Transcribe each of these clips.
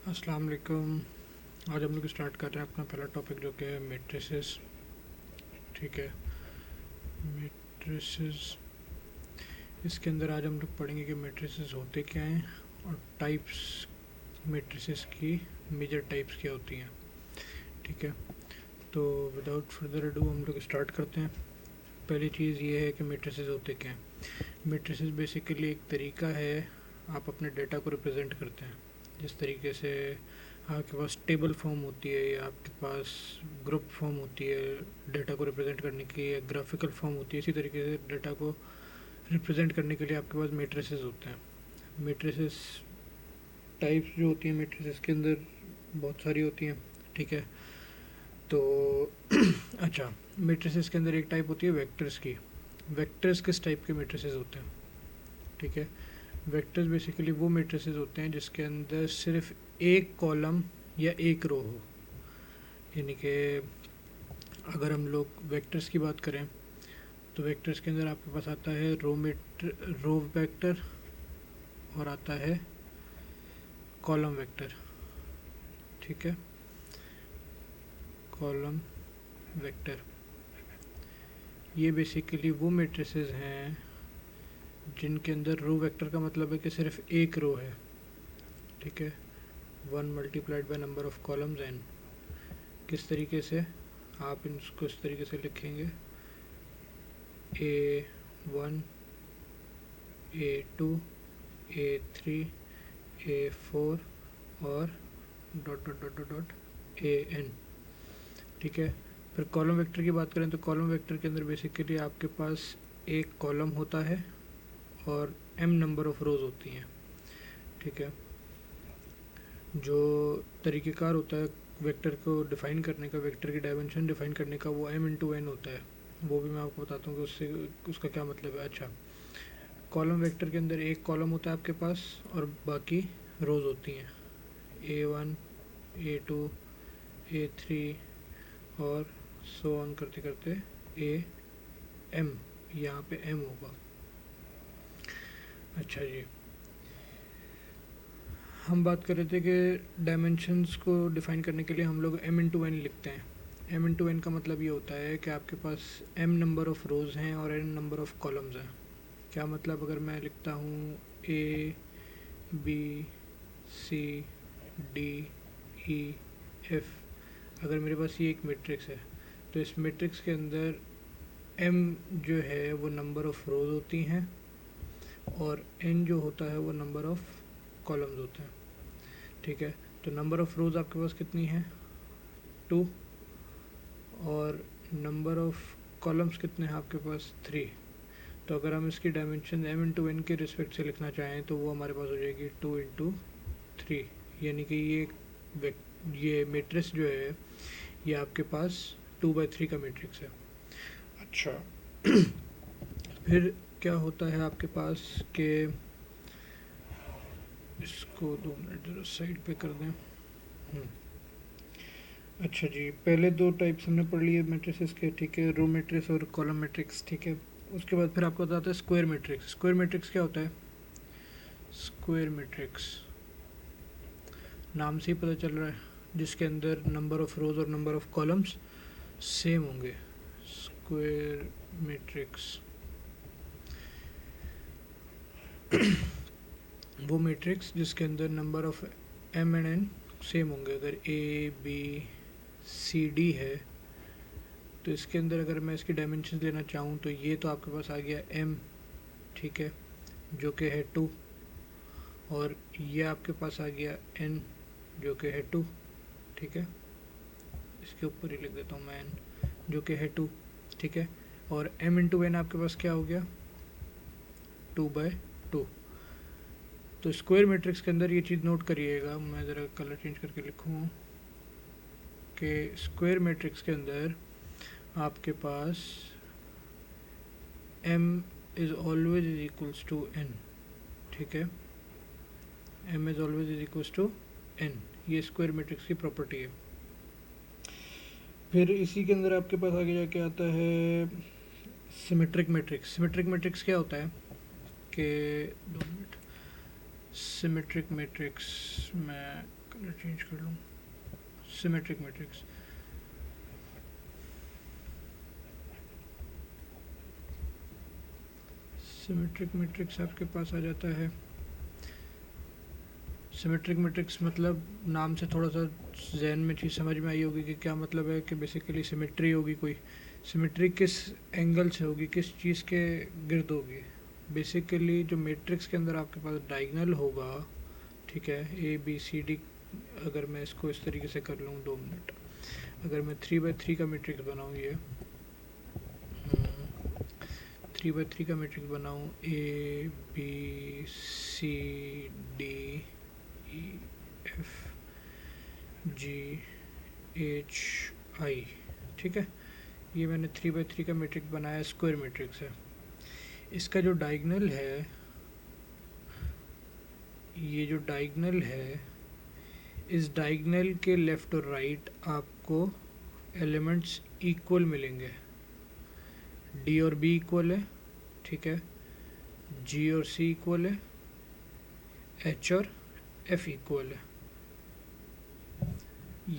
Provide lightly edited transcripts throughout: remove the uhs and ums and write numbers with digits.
अस्सलाम वालेकुम। आज हम लोग स्टार्ट कर रहे हैं अपना पहला टॉपिक जो कि है मैट्रिसेस। ठीक है, मैट्रिसेस। इसके अंदर आज हम लोग पढ़ेंगे कि मैट्रिसेस होते क्या हैं और टाइप्स, मैट्रिसेस की मेजर टाइप्स क्या होती हैं। ठीक है, तो विदाउट फर्दर अडू हम लोग स्टार्ट करते हैं। पहली चीज़ ये है कि मैट्रिसेस होते क्या हैं। मैट्रिसेस बेसिकली एक तरीका है, आप अपने डेटा को रिप्रेजेंट करते हैं। जिस तरीके से आपके पास टेबल फॉर्म होती है या आपके पास ग्रुप फॉर्म होती है डेटा को रिप्रेजेंट करने की, या ग्राफिकल फॉर्म होती है, इसी तरीके से डेटा को रिप्रेजेंट करने के लिए आपके पास मैट्रिसेस होते हैं। मैट्रिसेस टाइप्स जो होती हैं मैट्रिसेस के अंदर बहुत सारी होती हैं। ठीक है, तो अच्छा, मैट्रिसेस के अंदर एक टाइप होती है वेक्टर्स की। वेक्टर्स किस टाइप के मैट्रिसेस होते हैं? ठीक है, वेक्टर्स बेसिकली वो मैट्रिसेस होते हैं जिसके अंदर सिर्फ एक कॉलम या एक रो हो। यानी कि अगर हम लोग वेक्टर्स की बात करें तो वेक्टर्स के अंदर आपके पास आता है रो वेक्टर और आता है कॉलम वेक्टर। ठीक है, कॉलम वेक्टर ये बेसिकली वो मैट्रिसेस हैं जिनके अंदर रो वेक्टर का मतलब है कि सिर्फ एक रो है। ठीक है, 1 multiplied by number of columns N. किस तरीके से आप इसको इस तरीके से लिखेंगे, A1, A2, A3, A4 और dot dot dot dot dot AN। ठीक है, फिर कॉलम वेक्टर की बात करें तो कॉलम वेक्टर के अंदर बेसिकली आपके पास एक कॉलम होता है और m नंबर ऑफ रोज होती हैं। ठीक है, जो तरीक़ेकार होता है वेक्टर को डिफ़ाइन करने का, वेक्टर की डायमेंशन डिफ़ाइन करने का, वो m इंटू n होता है। वो भी मैं आपको बताता हूँ कि उससे उसका क्या मतलब है। अच्छा, कॉलम वेक्टर के अंदर एक कॉलम होता है आपके पास और बाकी रोज़ होती हैं, A1, A2, A3 और सो ऑन करते करते AM। यहाँ पे m होगा। अच्छा जी, हम बात कर रहे थे कि डायमेंशंस को डिफ़ाइन करने के लिए हम लोग m इंटू एन लिखते हैं। m इंटू एन का मतलब ये होता है कि आपके पास m नंबर ऑफ़ रोज़ हैं और n नंबर ऑफ़ कॉलम्स हैं। क्या मतलब, अगर मैं लिखता हूँ A B C D E F, अगर मेरे पास ये एक मैट्रिक्स है तो इस मैट्रिक्स के अंदर m जो है वो नंबर ऑफ़ रोज़ होती हैं और n जो होता है वो नंबर ऑफ़ कॉलम्स होते हैं। ठीक है, तो नंबर ऑफ़ रोज़ आपके पास कितनी है, 2, और नंबर ऑफ़ कॉलम्स कितने हैं आपके पास, 3। तो अगर हम इसकी डायमेंशन m इंटू एन के रिस्पेक्ट से लिखना चाहें तो वो हमारे पास हो जाएगी 2 इंटू 3। यानी कि ये मैट्रिक्स जो है ये आपके पास 2/3 का मैट्रिक्स है। अच्छा, फिर क्या होता है आपके पास कि इसको 2 मिनट जरा साइड पे कर दें। अच्छा जी, पहले दो टाइप्स हमने पढ़ लिए मैट्रिसेस के। ठीक है, रो मैट्रिक्स और कॉलम मैट्रिक्स। ठीक है, उसके बाद फिर आपको बताता है स्क्वायर मैट्रिक्स। स्क्वायर मैट्रिक्स क्या होता है? स्क्वायर मैट्रिक्स नाम से ही पता चल रहा है जिसके अंदर नंबर ऑफ़ रोज और नंबर ऑफ़ कॉलम्स सेम होंगे। स्क्वायर मैट्रिक्स वो मैट्रिक्स जिसके अंदर number of m and n same होंगे। अगर A B C D है तो इसके अंदर अगर मैं इसकी डायमेंशन लेना चाहूँ तो ये तो आपके पास आ गया m, ठीक है, जो कि है 2, और ये आपके पास आ गया n जो कि है 2। ठीक है, इसके ऊपर ही लिख देता हूँ मैं n जो कि है 2। ठीक है, और m इंटू एन आपके पास क्या हो गया, 2/2। तो स्क्वायर मैट्रिक्स के अंदर ये चीज़ नोट करिएगा, मैं ज़रा कलर चेंज करके लिखूँ कि स्क्वायर मैट्रिक्स के अंदर आपके पास m is always is equals to n। ठीक है, m is always is equals to n, ये स्क्वायर मैट्रिक्स की प्रॉपर्टी है। फिर इसी के अंदर आपके पास आगे जाके आता है सिमेट्रिक मैट्रिक्स। सिमेट्रिक मैट्रिक्स क्या होता है कि 2 मिनट, सिमेट्रिक मैट्रिक्स मैं कलर चेंज कर लूँ, सिमेट्रिक मैट्रिक्स। सिमेट्रिक मैट्रिक्स आपके पास आ जाता है। सिमेट्रिक मैट्रिक्स मतलब नाम से थोड़ा सा जहन में चीज़ समझ में आई होगी कि क्या मतलब है, कि बेसिकली सिमेट्री होगी, कोई सिमेट्री किस एंगल से होगी, किस चीज़ के गिर्द होगी। बेसिकली जो मैट्रिक्स के अंदर आपके पास डायगोनल होगा, ठीक है, ए बी सी डी, अगर मैं इसको इस तरीके से कर लूँ, 2 मिनट, अगर मैं 3x3 का मैट्रिक्स बनाऊँ, ये 3x3 का मैट्रिक्स बनाऊँ, A B C D E F G H I, ठीक है, ये मैंने 3x3 का मैट्रिक्स बनाया, स्क्वायर मैट्रिक्स है। इसका जो डायगोनल है, ये जो डायगोनल है, इस डायगोनल के लेफ़्ट और राइट आपको एलिमेंट्स इक्वल मिलेंगे। डी और बी इक्वल है, ठीक है, जी और सी इक्वल है, एच और एफ इक्वल है।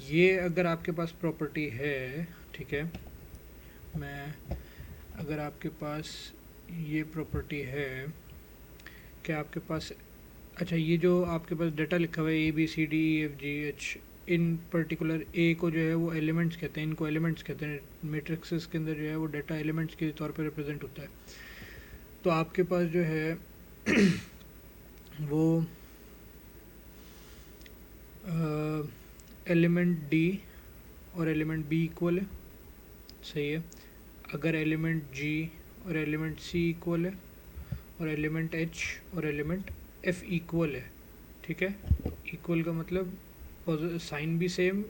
ये अगर आपके पास प्रॉपर्टी है, ठीक है, मैं अगर आपके पास ये प्रॉपर्टी है कि आपके पास, अच्छा, ये जो आपके पास डेटा लिखा हुआ है A B C D E F G H, in particular A को जो है वो एलिमेंट्स कहते हैं, इनको एलिमेंट्स कहते हैं। मैट्रिक्सेस के अंदर जो है वो डाटा एलिमेंट्स के तौर पे रिप्रेजेंट होता है। तो आपके पास जो है वो एलिमेंट डी और एलिमेंट बी इक्वल है, सही है। अगर एलिमेंट जी और एलिमेंट सी इक्वल है, और एलिमेंट एच और एलिमेंट एफ इक्वल है, ठीक है, इक्वल का मतलब साइन भी सेम,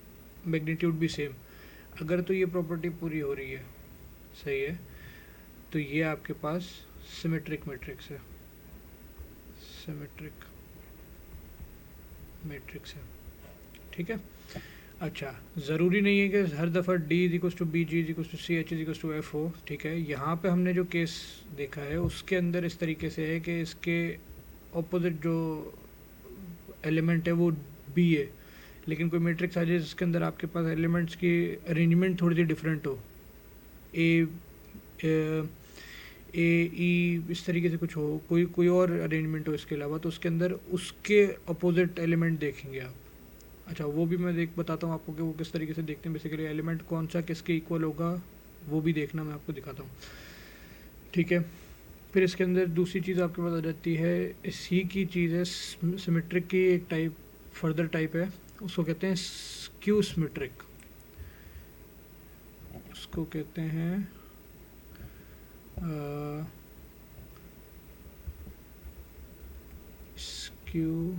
मैग्नीट्यूड भी सेम, अगर तो ये प्रॉपर्टी पूरी हो रही है, सही है, तो ये आपके पास सिमेट्रिक मैट्रिक्स है, सिमेट्रिक मैट्रिक्स है, ठीक है। अच्छा, ज़रूरी नहीं है कि हर दफ़ा D is equal to B, G is equal to C, H is equal to F हो, ठीक है। यहाँ पे हमने जो केस देखा है उसके अंदर इस तरीके से है कि इसके ऑपोजिट जो एलिमेंट है वो बी है, लेकिन कोई मैट्रिक्स आ जाए जिसके अंदर आपके पास एलिमेंट्स की अरेंजमेंट थोड़ी सी डिफरेंट हो, ए ई इस तरीके से कुछ हो, कोई कोई और अरेंजमेंट हो इसके अलावा, तो उसके अंदर उसके अपोजिट एलिमेंट देखेंगे आप। अच्छा, वो भी मैं बताता हूँ आपको कि वो किस तरीके से देखते हैं। बेसिकली एलिमेंट कौन सा किसके इक्वल होगा वो भी देखना मैं आपको दिखाता हूँ, ठीक है। फिर इसके अंदर दूसरी चीज़ आपके पास आ जाती है, सी की चीज़ है, सिमेट्रिक की एक टाइप, फर्दर टाइप है, उसको कहते हैं स्क्यू सिमेट्रिक, उसको कहते हैं स्क्यू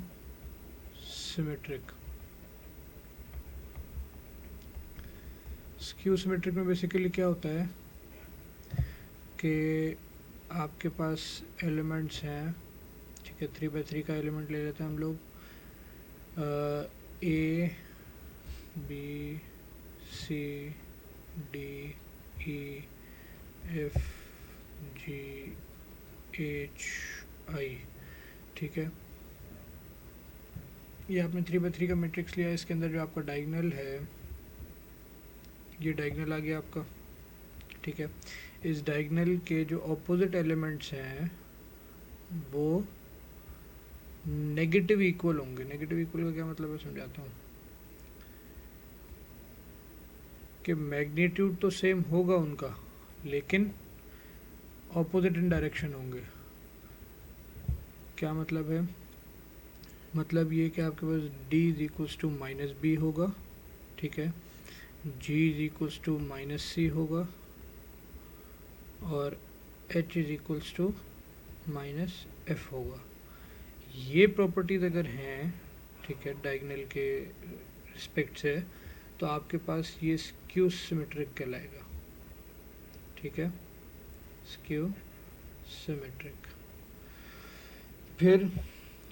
सिमेट्रिक। स्क्यू सिमेट्रिक में बेसिकली क्या होता है कि आपके पास एलिमेंट्स हैं, ठीक है, 3x3 का एलिमेंट ले लेते हैं हम लोग, A B C D E F G H I, ठीक है। ये आपने 3x3 का मैट्रिक्स लिया, इसके अंदर जो आपका डायगोनल है, ये डायगोनल आ गया आपका, ठीक है। इस डायगोनल के जो ऑपोजिट एलिमेंट्स हैं वो नेगेटिव इक्वल होंगे। नेगेटिव इक्वल का क्या मतलब है, समझाता हूँ कि मैग्नीट्यूड तो सेम होगा उनका, लेकिन ऑपोजिट इन डायरेक्शन होंगे। क्या मतलब है, मतलब ये कि आपके पास d is equals to minus B होगा, ठीक है, g is equals to minus C होगा, और h is equals to minus F होगा। ये प्रॉपर्टीज़ अगर हैं, ठीक है, डायगोनल के रिस्पेक्ट से, तो आपके पास ये स्क्यू सिमेट्रिक कहलाएगा, ठीक है, स्क्यू सिमेट्रिक। फिर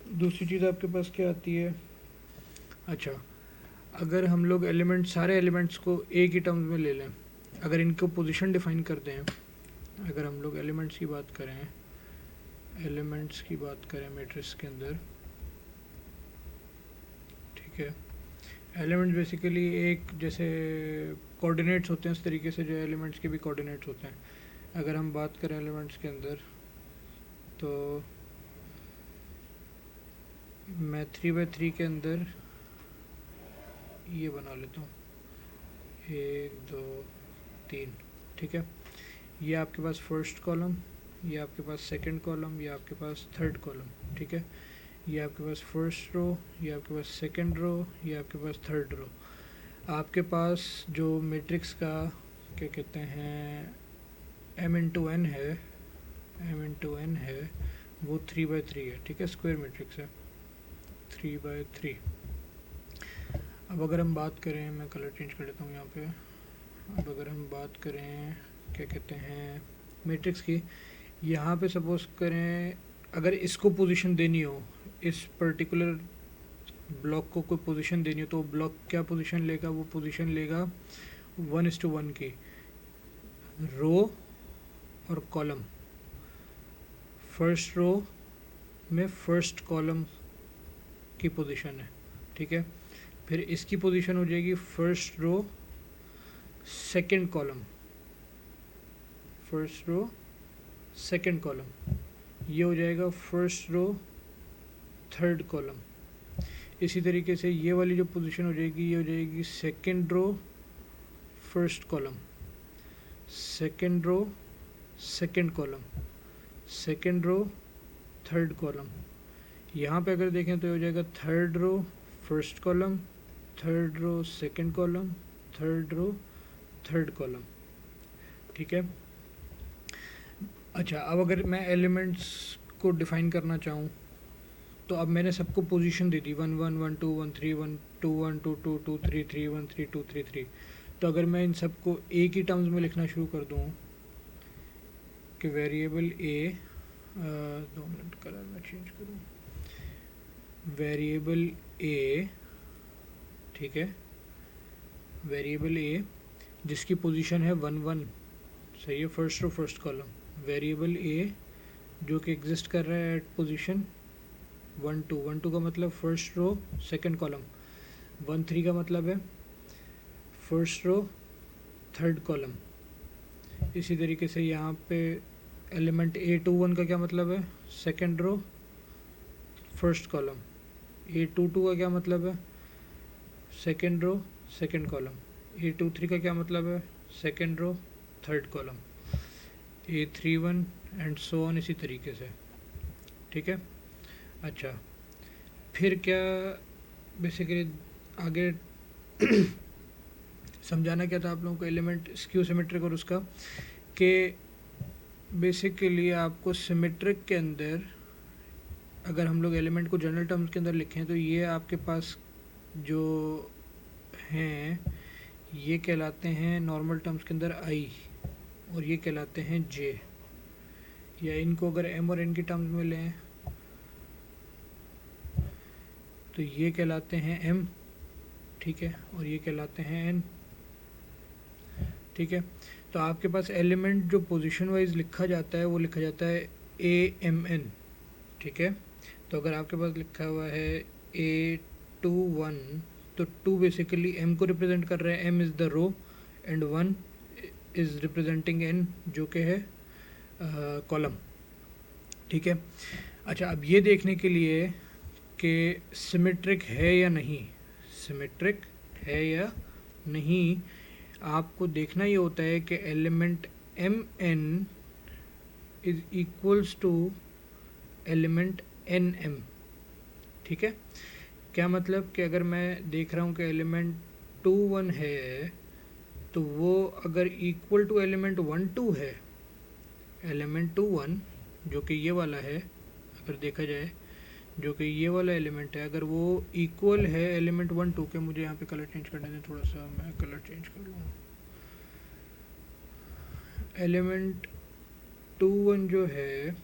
दूसरी चीज़ आपके पास क्या आती है, अच्छा, अगर हम लोग सारे एलिमेंट्स को एक ही टर्म्स में ले लें, अगर इनको पोजीशन डिफाइन करते हैं, अगर हम लोग एलिमेंट्स की बात करें मैट्रिक्स के अंदर, ठीक है, एलिमेंट्स बेसिकली एक जैसे कोऑर्डिनेट्स होते हैं उस तरीके से जो एलिमेंट्स के भी कोऑर्डिनेट्स होते हैं। अगर हम बात करें एलिमेंट्स के अंदर तो मैं 3x3 के अंदर ये बना लेता हूँ 1 2 3, ठीक है। ये आपके पास फर्स्ट कॉलम, ये आपके पास सेकंड कॉलम, ये आपके पास थर्ड कॉलम, ठीक है। ये आपके पास फर्स्ट रो, ये आपके पास सेकंड रो, ये आपके पास थर्ड रो। आपके पास जो मैट्रिक्स का क्या कहते हैं m×n है, m×n है वो 3x3 है, ठीक है, स्क्वायर मैट्रिक्स है 3x3। अब अगर हम बात करें, मैं कलर चेंज कर लेता हूँ यहाँ पे। अब अगर हम बात करें क्या कहते हैं मैट्रिक्स की, यहाँ पे सपोज करें अगर इसको पोजीशन देनी हो, इस पर्टिकुलर ब्लॉक को कोई पोजीशन देनी हो, तो ब्लॉक क्या पोजीशन लेगा, वो पोजीशन लेगा 1:1 की रो और कॉलम। फर्स्ट रो में फर्स्ट कॉलम की पोजीशन है, ठीक है। फिर इसकी पोजीशन हो जाएगी first row second column, first row second column. ये हो जाएगा फर्स्ट रो थर्ड कॉलम। इसी तरीके से ये वाली जो पोजीशन हो जाएगी, ये हो जाएगी second row first column, second row second column, second row third column. यहाँ पे अगर देखें तो हो जाएगा third row first column, third row second column, third row third column, ठीक है। अच्छा, अब अगर मैं एलिमेंट्स को डिफ़ाइन करना चाहूँ तो अब मैंने सबको पोजीशन दे दी 1 1 1 2 1 3 1 2 1 2 2 2 3 3 1 3 2 3 3। तो अगर मैं इन सबको एक ही टर्म्स में लिखना शुरू कर दूँ कि वेरिएबल ए, 2 मिनट कलर में चेंज करूँ, वेरिएबल ए, ठीक है, वेरिएबल ए जिसकी पोजीशन है 1 1, सही है, first row first column. Variable A जो कि एग्जिस्ट कर रहा है एट पोजीशन 1 2, 1 2 का मतलब फर्स्ट रो सेकंड कॉलम, 1 3 का मतलब है फर्स्ट रो थर्ड कॉलम। इसी तरीके से यहाँ पे एलिमेंट A21 का क्या मतलब है, second row first column. A22 का क्या मतलब है, second row second column. A23 का क्या मतलब है, second row third column. A31 and so on, इसी तरीके से, ठीक है। अच्छा, फिर क्या बेसिकली आगे समझाना क्या था आप लोगों को एलिमेंट स्क्यू सिमेट्रिक और उसका, कि बेसिकली आपको सिमेट्रिक के अंदर अगर हम लोग एलिमेंट को जनरल टर्म्स के अंदर लिखें तो ये आपके पास जो हैं ये कहलाते हैं नॉर्मल टर्म्स के अंदर आई, और ये कहलाते हैं जे, या इनको अगर एम और एन की टर्म्स में लें तो ये कहलाते हैं एम, ठीक है, और ये कहलाते हैं एन, ठीक है। तो आपके पास एलिमेंट जो पोजीशन वाइज लिखा जाता है वो लिखा जाता है AMN, ठीक है। तो अगर आपके पास लिखा हुआ है A21 तो 2 बेसिकली M को रिप्रेजेंट कर रहा है, M is the row and 1 is representing N जो कि है कॉलम, ठीक है। अच्छा, अब ये देखने के लिए कि सिमेट्रिक है या नहीं, सिमेट्रिक है या नहीं, आपको देखना ये होता है कि element MN is equals to element NM, ठीक है। क्या मतलब कि अगर मैं देख रहा हूँ कि एलिमेंट 2 1 है तो वो अगर इक्वल टू एलिमेंट 1 2 है, एलिमेंट 2 1 जो कि ये वाला है, अगर देखा जाए जो कि ये वाला एलिमेंट है, अगर वो इक्वल है एलिमेंट 1 2 के, मुझे यहाँ पे कलर चेंज करने दें थोड़ा सा, मैं कलर चेंज कर लूँ। एलिमेंट 2 1 जो है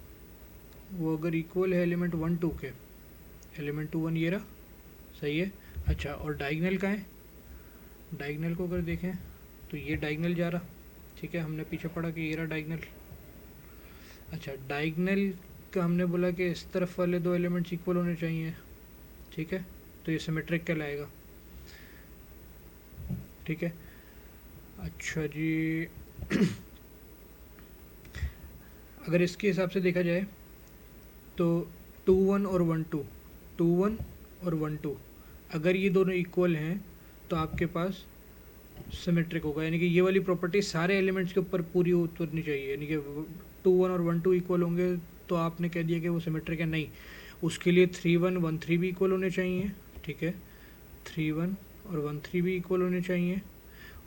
वो अगर इक्वल है एलिमेंट 1 2 के, एलिमेंट 2 1 ये रहा, सही है। अच्छा, और डायगोनल का है, डायगोनल को अगर देखें तो ये डायगोनल जा रहा, ठीक है, हमने पीछे पढ़ा कि ये रहा डायगोनल। अच्छा, डायगोनल का हमने बोला कि इस तरफ वाले दो एलिमेंट्स इक्वल होने चाहिए, ठीक है, तो ये सिमेट्रिक कहलाएगा। ठीक है। अच्छा जी अगर इसके हिसाब से देखा जाए तो 2 1 और 1 2, 2 1 और 1 2 अगर ये दोनों इक्वल हैं तो आपके पास सिमेट्रिक होगा, यानी कि ये वाली प्रॉपर्टी सारे एलिमेंट्स के ऊपर पूरी उतरनी चाहिए, यानी कि 2 1 और 1 2 इक्वल होंगे तो आपने कह दिया कि वो सिमेट्रिक है। नहीं, उसके लिए 3 1 1 3 भी इक्वल होने चाहिए, ठीक है, 3 1 और 1 3 भी इक्वल होने चाहिए।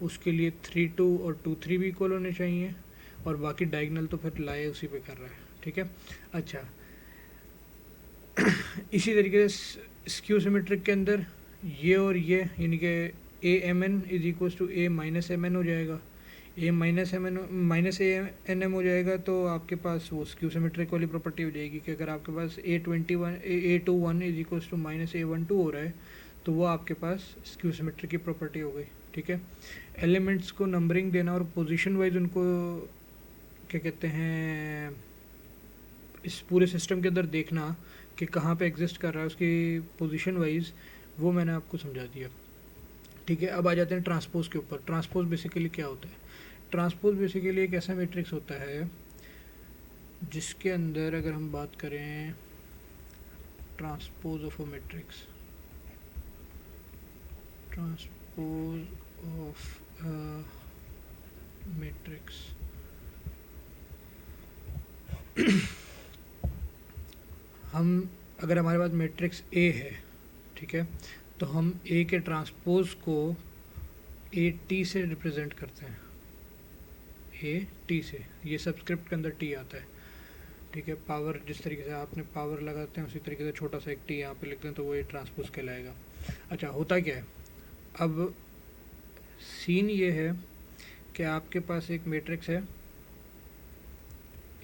उसके लिए 3 2 और 2 3 भी इक्वल होने चाहिए, और बाकी डायगनल तो फिर लाए उसी पे कर रहा है, ठीक है। अच्छा इसी तरीके से स्क्यू सिमेट्रिक के अंदर ये और ये, यानी कि A M N is equal to A minus M N हो जाएगा, A minus M N minus A N M हो जाएगा, तो आपके पास वो स्क्यू सिमेट्रिक वाली प्रॉपर्टी हो जाएगी कि अगर आपके पास A21 is equal to minus A12 हो रहा है तो वो आपके पास स्क्यू सिमेट्रिक की प्रॉपर्टी हो गई, ठीक है। एलिमेंट्स को नंबरिंग देना और पोजीशन वाइज उनको क्या कहते हैं, इस पूरे सिस्टम के अंदर देखना कि कहाँ पे एग्जिस्ट कर रहा है उसकी पोजीशन वाइज, वो मैंने आपको समझा दिया, ठीक है। अब आ जाते हैं ट्रांसपोज के ऊपर। ट्रांसपोज बेसिकली क्या होता है? ट्रांसपोज बेसिकली एक ऐसा मैट्रिक्स होता है जिसके अंदर अगर हम बात करें transpose of a matrix, transpose of a matrix हम अगर हमारे पास मैट्रिक्स ए है, ठीक है, तो हम ए के ट्रांसपोज को ए टी से रिप्रेजेंट करते हैं, ए टी से, ये सबस्क्रिप्ट के अंदर टी आता है, ठीक है। पावर जिस तरीके से आपने पावर लगाते हैं उसी तरीके से छोटा सा एक टी यहाँ पे लिखते हैं तो वो ए ट्रांसपोज कहलाएगा। अच्छा होता क्या है, अब सीन ये है कि आपके पास एक मैट्रिक्स है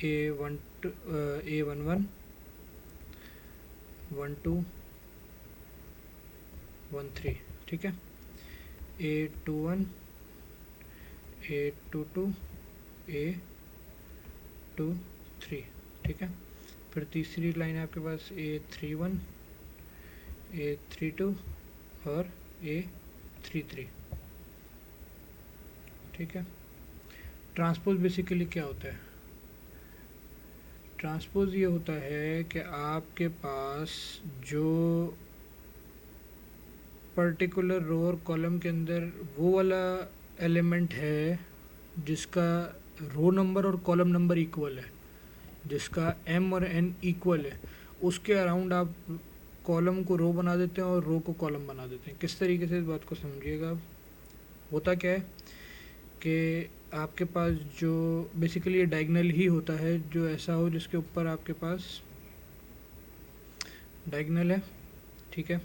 A11 1 2 1 3, ठीक है, A21 A22 A23, ठीक है। फिर तीसरी लाइन है आपके पास A31 A32 और A33, ठीक है। ट्रांसपोज बेसिकली क्या होता है? ट्रांसपोज ये होता है कि आपके पास जो पर्टिकुलर रो और कॉलम के अंदर वो वाला एलिमेंट है जिसका रो नंबर और कॉलम नंबर इक्वल है, जिसका m और n इक्वल है, उसके अराउंड आप कॉलम को रो बना देते हैं और रो को कॉलम बना देते हैं। किस तरीके से, इस बात को समझिएगा आप। होता क्या है कि आपके पास जो बेसिकली ये डायगनल ही होता है, जो ऐसा हो जिसके ऊपर आपके पास डायगनल है, ठीक है।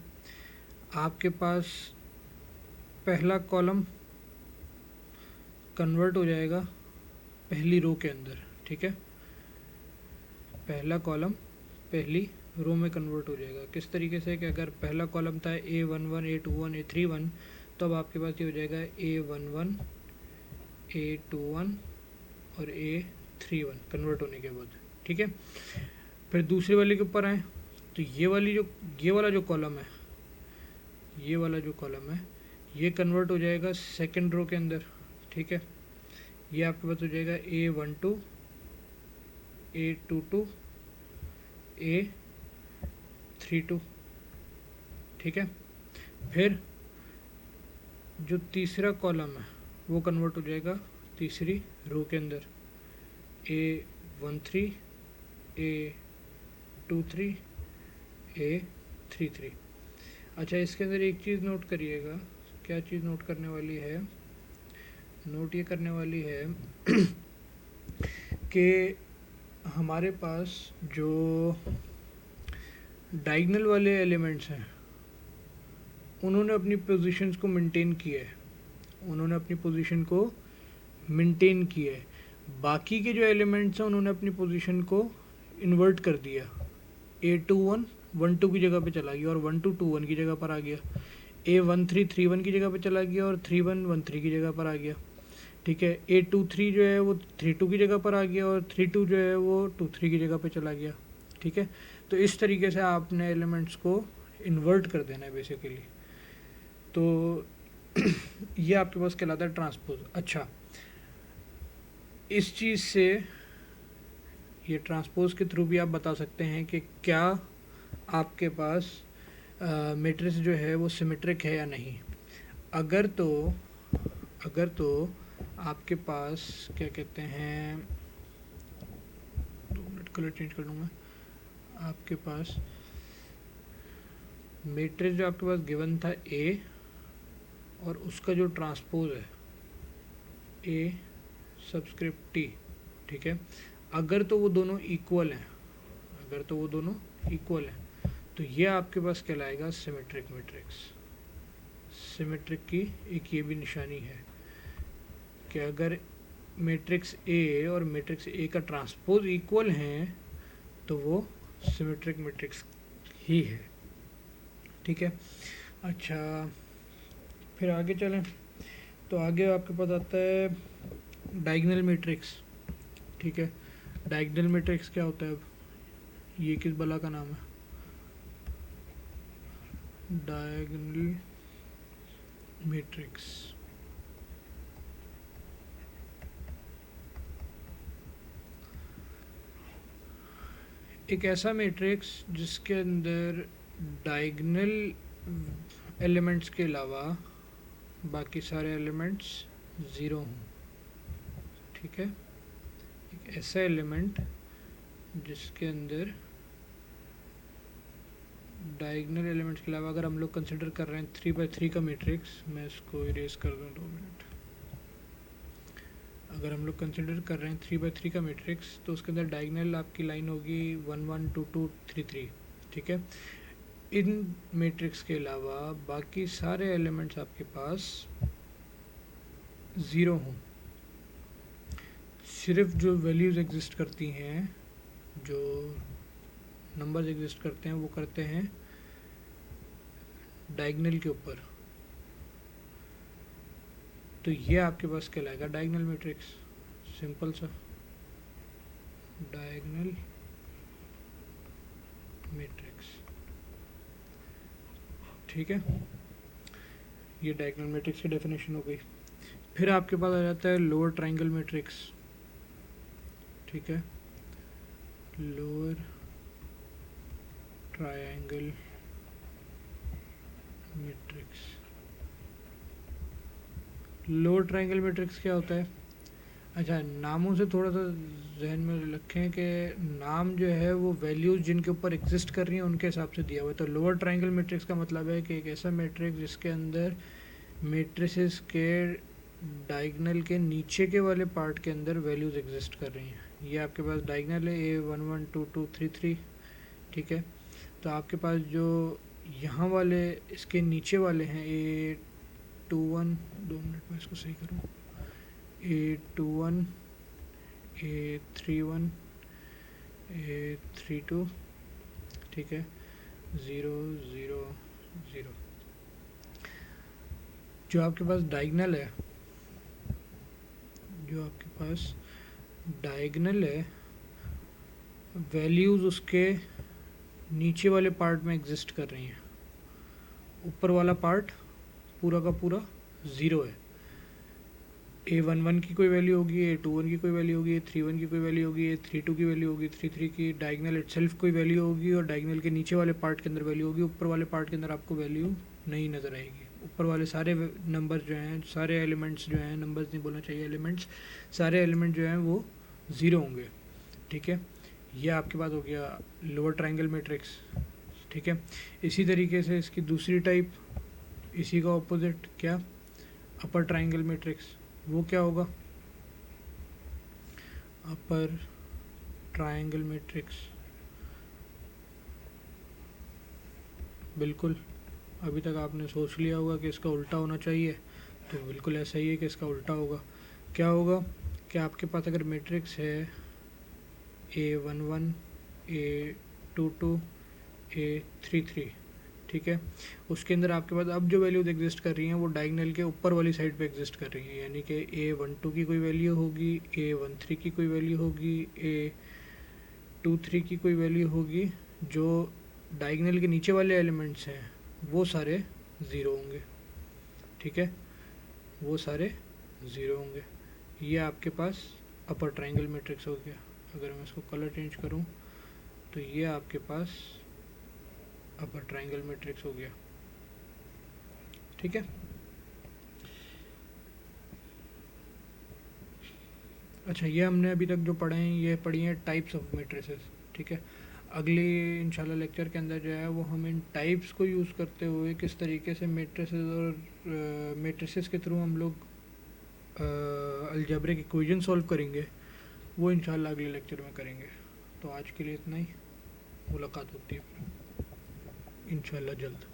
आपके पास पहला कॉलम कन्वर्ट हो जाएगा पहली रो के अंदर, ठीक है, पहला कॉलम पहली रो में कन्वर्ट हो जाएगा। किस तरीके से कि अगर पहला कॉलम था A11 A21 A31, तो अब आपके पास ये हो जाएगा A11 A21 और A31 कन्वर्ट होने के बाद, ठीक है। फिर दूसरे वाले के ऊपर आए तो ये वाला जो कॉलम है, ये वाला जो कॉलम है ये कन्वर्ट हो जाएगा सेकंड रो के अंदर, ठीक है। ये आपके पास हो जाएगा A12 A22 A32, ठीक है। फिर जो तीसरा कॉलम है वो कन्वर्ट हो जाएगा तीसरी रो के अंदर, A13 A23 A33। अच्छा इसके अंदर एक चीज़ नोट करिएगा, क्या चीज़ नोट करने वाली है, नोट ये करने वाली है कि हमारे पास जो डायगोनल वाले एलिमेंट्स हैं उन्होंने अपनी पोजीशंस को मेंटेन किया है, उन्होंने अपनी पोजीशन को मेंटेन किया है। बाकी के जो एलिमेंट्स हैं उन्होंने अपनी पोजीशन को इन्वर्ट कर दिया, A21 1 2 की जगह पे चला गया और 1 2 2 1 की जगह पर आ गया, A13 3 1 की जगह पे चला गया और 3 1 1 3 की जगह पर आ गया, ठीक है। A23 जो है वो 3 2 की जगह पर आ गया और 3 2 जो है वो 2 3 की जगह पे चला गया, ठीक है। तो इस तरीके से आपने एलिमेंट्स को इन्वर्ट कर देना है बेसिकली। तो ये आपके पास कहलाता है ट्रांसपोज। अच्छा, इस चीज़ से ये ट्रांसपोज के थ्रू भी आप बता सकते हैं कि क्या आपके पास मैट्रिक्स जो है वो सिमेट्रिक है या नहीं। अगर तो आपके पास क्या कहते हैं, 2 मिनट कलर चेंज कर लूँगा। आपके पास मैट्रिक्स जो आपके पास गिवन था ए, और उसका जो ट्रांसपोज है ए सबस्क्रिप्ट टी, ठीक है, अगर तो वो दोनों इक्वल हैं, तो ये आपके पास कहलाएगा सिमेट्रिक मैट्रिक्स। सिमेट्रिक की एक ये भी निशानी है कि अगर मैट्रिक्स ए और मैट्रिक्स ए का ट्रांसपोज इक्वल हैं तो वो सिमेट्रिक मैट्रिक्स ही है, ठीक है। अच्छा, फिर आगे चलें तो आगे आपके पास आता है डायगोनल मैट्रिक्स, ठीक है। डायगोनल मैट्रिक्स क्या होता है? अब ये किस बला का नाम है? डायगोनल मैट्रिक्स एक ऐसा मैट्रिक्स जिसके अंदर डायगोनल एलिमेंट्स के अलावा बाकी सारे एलिमेंट्स ज़ीरो हों, ठीक है। एक ऐसा एलिमेंट जिसके अंदर डायगोनल एलिमेंट्स के अलावा, अगर हम लोग कंसिडर कर रहे हैं 3x3 का मैट्रिक्स, मैं इसको इरेज कर दूँ 2 मिनट। अगर हम लोग कंसिडर कर रहे हैं 3x3 का मैट्रिक्स, तो उसके अंदर डायगोनल आपकी लाइन होगी 1 1 2 2 3 3, ठीक है। इन मैट्रिक्स के अलावा बाकी सारे एलिमेंट्स आपके पास ज़ीरो हों। सिर्फ जो वैल्यूज़ एग्जिस्ट करती हैं, जो नंबर्स एग्जिस्ट करते हैं, वो करते हैं डायगोनल के ऊपर। तो ये आपके पास कहलाएगा डायगोनल मैट्रिक्स, सिंपल सा डायगोनल मैट्रिक्स, ठीक है। ये डायगोनल मैट्रिक्स की डेफिनेशन हो गई। फिर आपके पास आ जाता है लोअर ट्रायंगल मैट्रिक्स, ठीक है। Lower triangle matrix, lower triangle matrix क्या होता है? अच्छा, नामों से थोड़ा सा जहन में रखें कि नाम जो है वो वैल्यूज़ जिनके ऊपर एग्जिस्ट कर रही हैं उनके हिसाब से दिया हुआ है। तो लोअर ट्रायंगल मैट्रिक्स का मतलब है कि एक ऐसा मैट्रिक्स जिसके अंदर मैट्रिसेस के डायगोनल के नीचे के वाले पार्ट के अंदर वैल्यूज़ एग्जिस्ट कर रही हैं। ये आपके पास डायगोनल है ए 1 1 2 2 3 3, ठीक है। तो आपके पास जो यहाँ वाले इसके नीचे वाले हैं ए 2 1, 2 मिनट में इसको सही करूँ, A21, A31, A32, ठीक है, 0 0 0। जो आपके पास डायगोनल है, वैल्यूज़ उसके नीचे वाले पार्ट में एग्जिस्ट कर रही हैं। ऊपर वाला पार्ट पूरा का पूरा ज़ीरो है। A11 की कोई वैल्यू होगी, A21 की कोई वैल्यू होगी, A31 की कोई वैल्यू होगी, A32 की वैल्यू होगी, 33 की डायगोनल इटसेल्फ कोई वैल्यू होगी, और डायगोनल के नीचे वाले पार्ट के अंदर वैल्यू होगी। ऊपर वाले पार्ट के अंदर आपको वैल्यू नहीं नज़र आएगी। ऊपर वाले सारे नंबर जो हैं, सारे एलिमेंट्स जो हैं, नंबर्स नहीं बोलना चाहिए, एलिमेंट्स, सारे एलिमेंट जो हैं वो ज़ीरो होंगे, ठीक है। यह आपके पास हो गया लोअर ट्रायंगल मैट्रिक्स, ठीक है। इसी तरीके से इसकी दूसरी टाइप, इसी का ऑपोजिट क्या, अपर ट्रायंगल मैट्रिक्स, वो क्या होगा? अपर ट्रायंगल मैट्रिक्स, बिल्कुल अभी तक आपने सोच लिया होगा कि इसका उल्टा होना चाहिए, तो बिल्कुल ऐसा ही है कि इसका उल्टा होगा। क्या होगा कि आपके पास अगर मैट्रिक्स है A11, A22, A33, ठीक है, उसके अंदर आपके पास अब जो वैल्यूज एग्जिस्ट कर रही हैं वो डायगोनल के ऊपर वाली साइड पे एग्जिस्ट कर रही हैं। यानी कि A12 की कोई वैल्यू होगी, A13 की कोई वैल्यू होगी, A23 की कोई वैल्यू होगी। जो डायगोनल के नीचे वाले एलिमेंट्स हैं वो सारे ज़ीरो होंगे, ठीक है। वो सारे ज़ीरो होंगे। ये आपके पास अपर ट्रायंगल मैट्रिक्स हो गया। अगर मैं इसको कलर चेंज करूं तो ये आपके पास अपर ट्रायंगल मैट्रिक्स हो गया। ठीक है। अच्छा, ये हमने अभी तक जो पढ़े हैं ये पढ़ी हैं टाइप्स ऑफ मैट्रिसेस। ठीक है। अगली इंशाल्लाह लेक्चर के अंदर जो है वो हम इन टाइप्स को यूज़ करते हुए किस तरीके से मैट्रिसेस और मैट्रिसेस के थ्रू हम लोग अलजेब्रिक इक्वेशन सॉल्व करेंगे, वो इंशाल्लाह अगले लेक्चर में करेंगे। तो आज के लिए इतना ही। मुलाकात होती है इंशाल्लाह जल्द।